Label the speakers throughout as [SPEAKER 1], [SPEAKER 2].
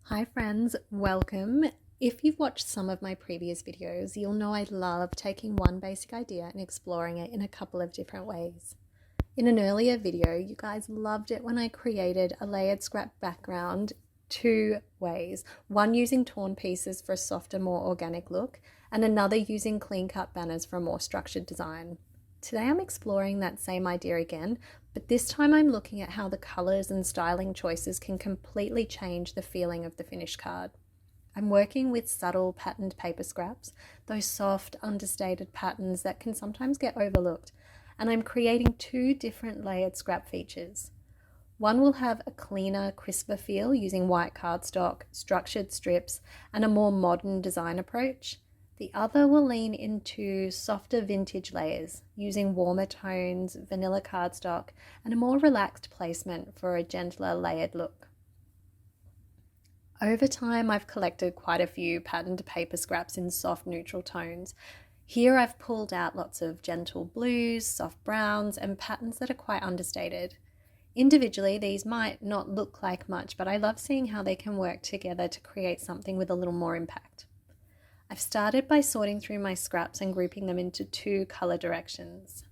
[SPEAKER 1] Hi friends, welcome. If you've watched some of my previous videos, you'll know I love taking one basic idea and exploring it in a couple of different ways. In an earlier video, you guys loved it when I created a layered scrap background two ways. One using torn pieces for a softer, more organic look, and another using clean cut banners for a more structured design. Today I'm exploring that same idea again, but this time I'm looking at how the colors and styling choices can completely change the feeling of the finished card. I'm working with subtle patterned paper scraps, those soft, understated patterns that can sometimes get overlooked, and I'm creating two different layered scrap features. One will have a cleaner, crisper feel using white cardstock, structured strips, and a more modern design approach. The other will lean into softer vintage layers using warmer tones, vanilla cardstock, and a more relaxed placement for a gentler layered look. Over time, I've collected quite a few patterned paper scraps in soft neutral tones. Here I've pulled out lots of gentle blues, soft browns, and patterns that are quite understated. Individually, these might not look like much, but I love seeing how they can work together to create something with a little more impact. I've started by sorting through my scraps and grouping them into two color directions.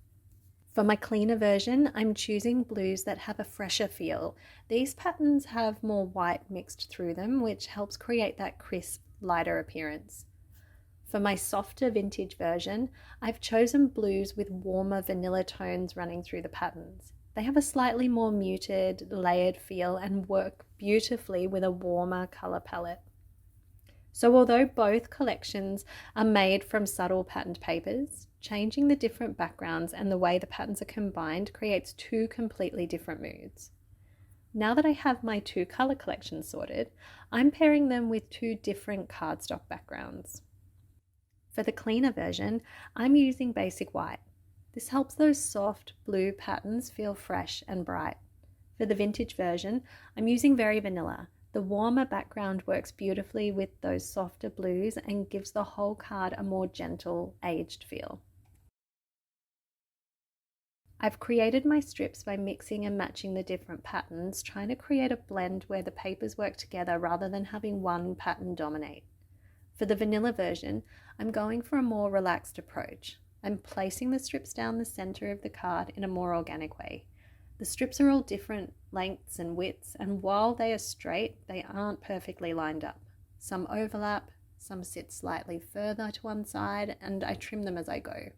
[SPEAKER 1] For my cleaner version, I'm choosing blues that have a fresher feel. These patterns have more white mixed through them, which helps create that crisp, lighter appearance. For my softer vintage version, I've chosen blues with warmer vanilla tones running through the patterns. They have a slightly more muted, layered feel and work beautifully with a warmer color palette. So although both collections are made from subtle patterned papers, changing the different backgrounds and the way the patterns are combined creates two completely different moods. Now that I have my two color collections sorted, I'm pairing them with two different cardstock backgrounds. For the cleaner version, I'm using basic white. This helps those soft blue patterns feel fresh and bright. For the vintage version, I'm using very vanilla. The warmer background works beautifully with those softer blues and gives the whole card a more gentle, aged feel. I've created my strips by mixing and matching the different patterns, trying to create a blend where the papers work together rather than having one pattern dominate. For the vanilla version, I'm going for a more relaxed approach. I'm placing the strips down the center of the card in a more organic way. The strips are all different lengths and widths, and while they are straight, they aren't perfectly lined up. Some overlap, some sit slightly further to one side, and I trim them as I go.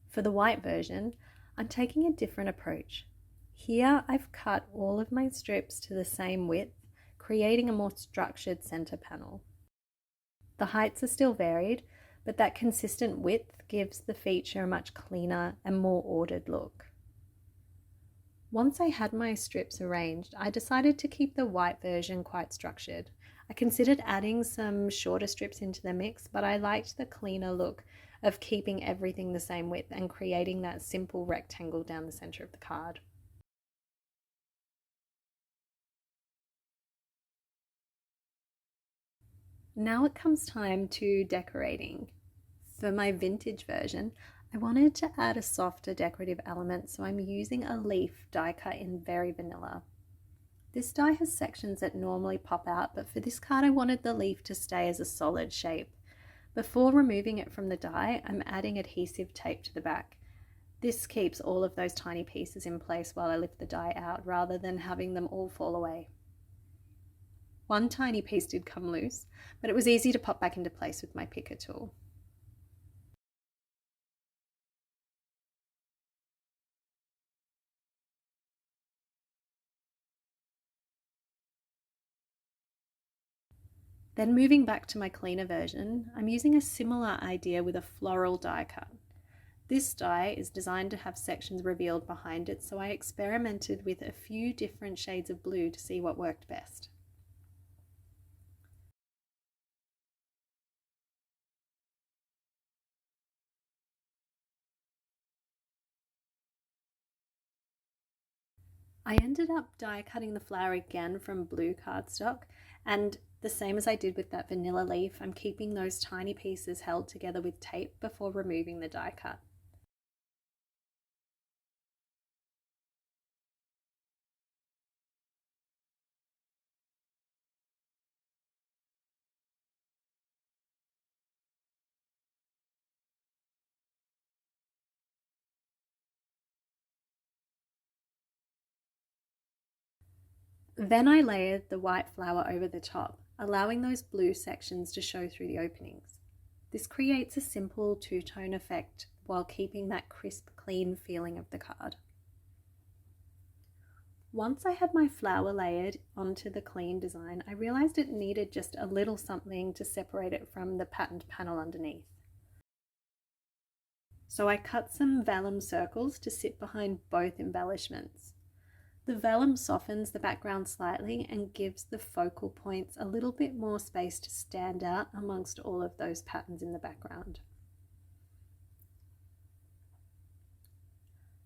[SPEAKER 1] For the white version, I'm taking a different approach. Here I've cut all of my strips to the same width, creating a more structured center panel. The heights are still varied, but that consistent width gives the feature a much cleaner and more ordered look. Once I had my strips arranged, I decided to keep the white version quite structured. I considered adding some shorter strips into the mix, but I liked the cleaner look of keeping everything the same width and creating that simple rectangle down the center of the card. Now it comes time to decorating. For my vintage version, I wanted to add a softer decorative element, so I'm using a leaf die cut in very vanilla. This die has sections that normally pop out, but for this card I wanted the leaf to stay as a solid shape. Before removing it from the die, I'm adding adhesive tape to the back. This keeps all of those tiny pieces in place while I lift the die out, rather than having them all fall away. One tiny piece did come loose, but it was easy to pop back into place with my picker tool. Then moving back to my cleaner version, I'm using a similar idea with a floral die cut. This die is designed to have sections revealed behind it, so I experimented with a few different shades of blue to see what worked best. I ended up die cutting the flower again from blue cardstock, and the same as I did with that vanilla leaf, I'm keeping those tiny pieces held together with tape before removing the die cut. Then I layered the white flower over the top, allowing those blue sections to show through the openings. This creates a simple two-tone effect while keeping that crisp, clean feeling of the card. Once I had my flower layered onto the clean design, I realized it needed just a little something to separate it from the patterned panel underneath. So I cut some vellum circles to sit behind both embellishments. The vellum softens the background slightly and gives the focal points a little bit more space to stand out amongst all of those patterns in the background.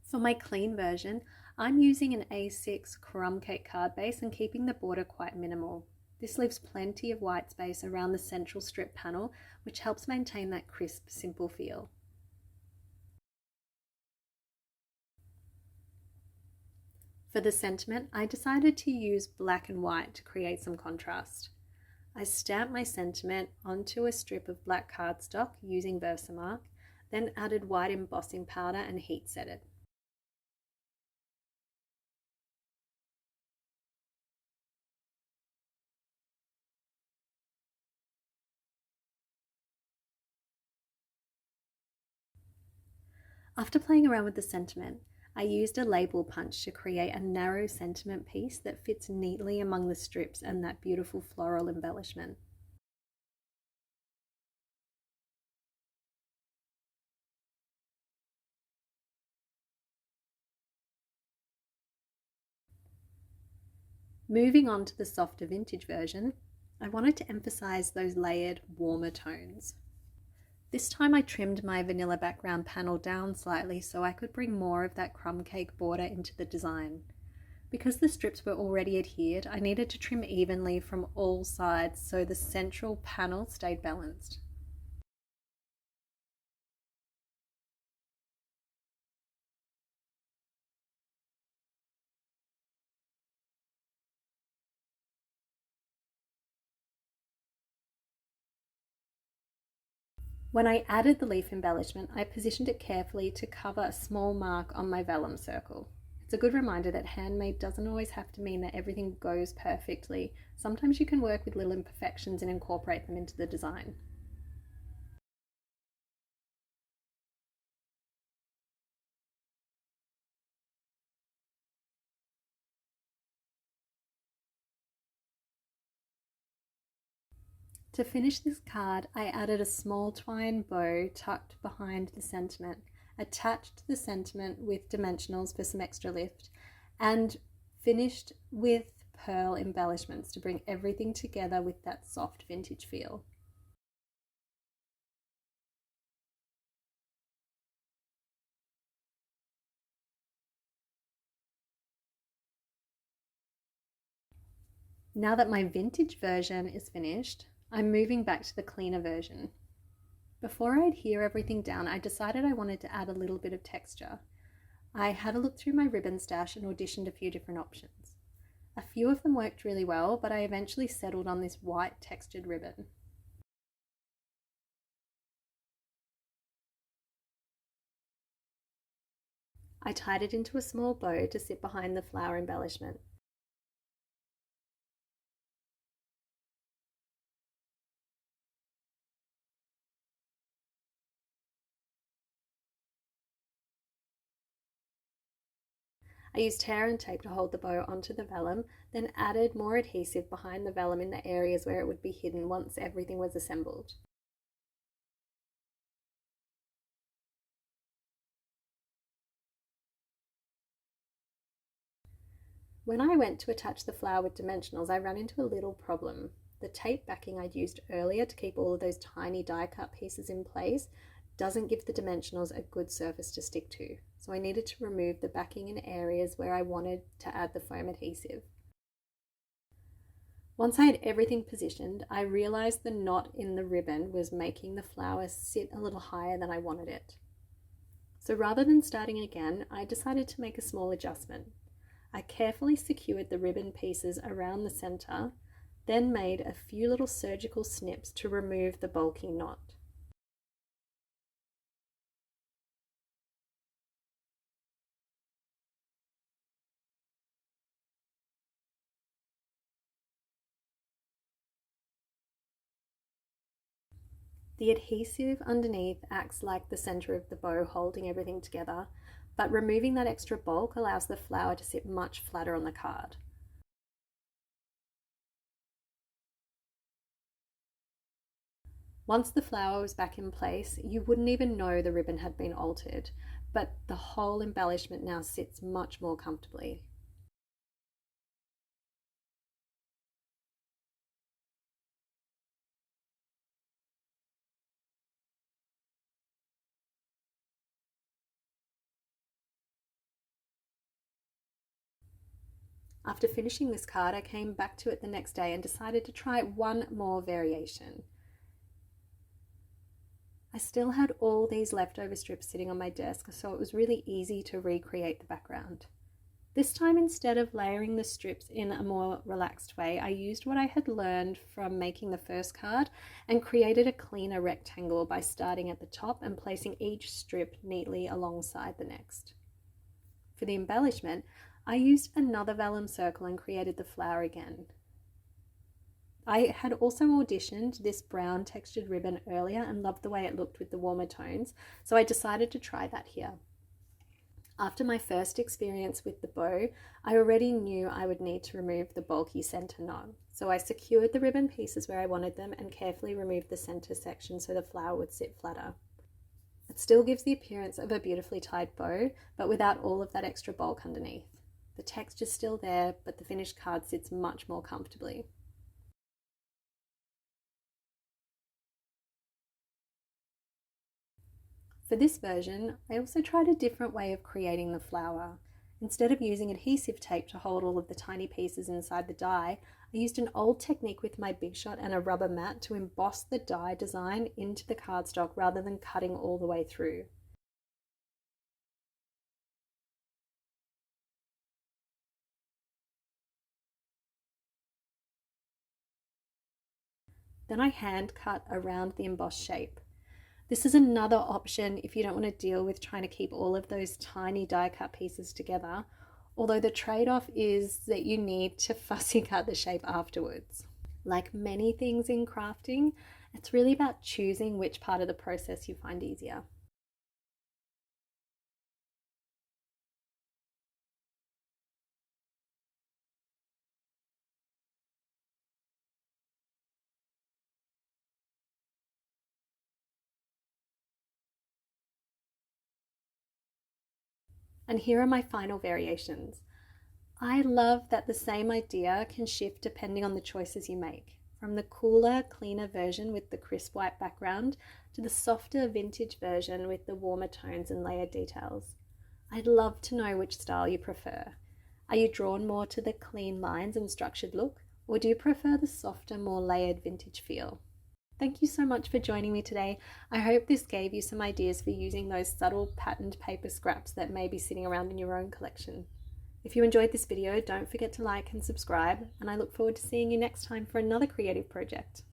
[SPEAKER 1] For my clean version, I'm using an A6 crumb cake card base and keeping the border quite minimal. This leaves plenty of white space around the central strip panel, which helps maintain that crisp, simple feel. For the sentiment, I decided to use black and white to create some contrast. I stamped my sentiment onto a strip of black cardstock using Versamark, then added white embossing powder and heat set it. After playing around with the sentiment, I used a label punch to create a narrow sentiment piece that fits neatly among the strips and that beautiful floral embellishment. Moving on to the softer vintage version, I wanted to emphasize those layered, warmer tones. This time I trimmed my vanilla background panel down slightly so I could bring more of that crumb cake border into the design. Because the strips were already adhered, I needed to trim evenly from all sides so the central panel stayed balanced. When I added the leaf embellishment, I positioned it carefully to cover a small mark on my vellum circle. It's a good reminder that handmade doesn't always have to mean that everything goes perfectly. Sometimes you can work with little imperfections and incorporate them into the design. To finish this card, I added a small twine bow tucked behind the sentiment, attached the sentiment with dimensionals for some extra lift, and finished with pearl embellishments to bring everything together with that soft vintage feel. Now that my vintage version is finished, I'm moving back to the cleaner version. Before I adhere everything down, I decided I wanted to add a little bit of texture. I had a look through my ribbon stash and auditioned a few different options. A few of them worked really well, but I eventually settled on this white textured ribbon. I tied it into a small bow to sit behind the flower embellishment. I used hair and tape to hold the bow onto the vellum, then added more adhesive behind the vellum in the areas where it would be hidden once everything was assembled. When I went to attach the flower with dimensionals, I ran into a little problem. The tape backing I'd used earlier to keep all of those tiny die cut pieces in place doesn't give the dimensionals a good surface to stick to, so I needed to remove the backing in areas where I wanted to add the foam adhesive. Once I had everything positioned, I realized the knot in the ribbon was making the flower sit a little higher than I wanted it. So rather than starting again, I decided to make a small adjustment. I carefully secured the ribbon pieces around the center, then made a few little surgical snips to remove the bulky knot. The adhesive underneath acts like the center of the bow, holding everything together, but removing that extra bulk allows the flower to sit much flatter on the card. Once the flower was back in place, you wouldn't even know the ribbon had been altered, but the whole embellishment now sits much more comfortably. After finishing this card, I came back to it the next day and decided to try one more variation. I still had all these leftover strips sitting on my desk, so it was really easy to recreate the background. This time, instead of layering the strips in a more relaxed way, I used what I had learned from making the first card and created a cleaner rectangle by starting at the top and placing each strip neatly alongside the next. For the embellishment, I used another vellum circle and created the flower again. I had also auditioned this brown textured ribbon earlier and loved the way it looked with the warmer tones, so I decided to try that here. After my first experience with the bow, I already knew I would need to remove the bulky center knot, so I secured the ribbon pieces where I wanted them and carefully removed the center section so the flower would sit flatter. It still gives the appearance of a beautifully tied bow, but without all of that extra bulk underneath. The texture's still there, but the finished card sits much more comfortably. For this version, I also tried a different way of creating the flower. Instead of using adhesive tape to hold all of the tiny pieces inside the die, I used an old technique with my Big Shot and a rubber mat to emboss the die design into the cardstock rather than cutting all the way through. Then I hand cut around the embossed shape. This is another option if you don't want to deal with trying to keep all of those tiny die cut pieces together, although the trade-off is that you need to fussy cut the shape afterwards. Like many things in crafting, it's really about choosing which part of the process you find easier. And here are my final variations. I love that the same idea can shift depending on the choices you make, from the cooler, cleaner version with the crisp white background to the softer vintage version with the warmer tones and layered details. I'd love to know which style you prefer. Are you drawn more to the clean lines and structured look, or do you prefer the softer, more layered vintage feel? Thank you so much for joining me today. I hope this gave you some ideas for using those subtle patterned paper scraps that may be sitting around in your own collection. If you enjoyed this video, don't forget to like and subscribe, and I look forward to seeing you next time for another creative project.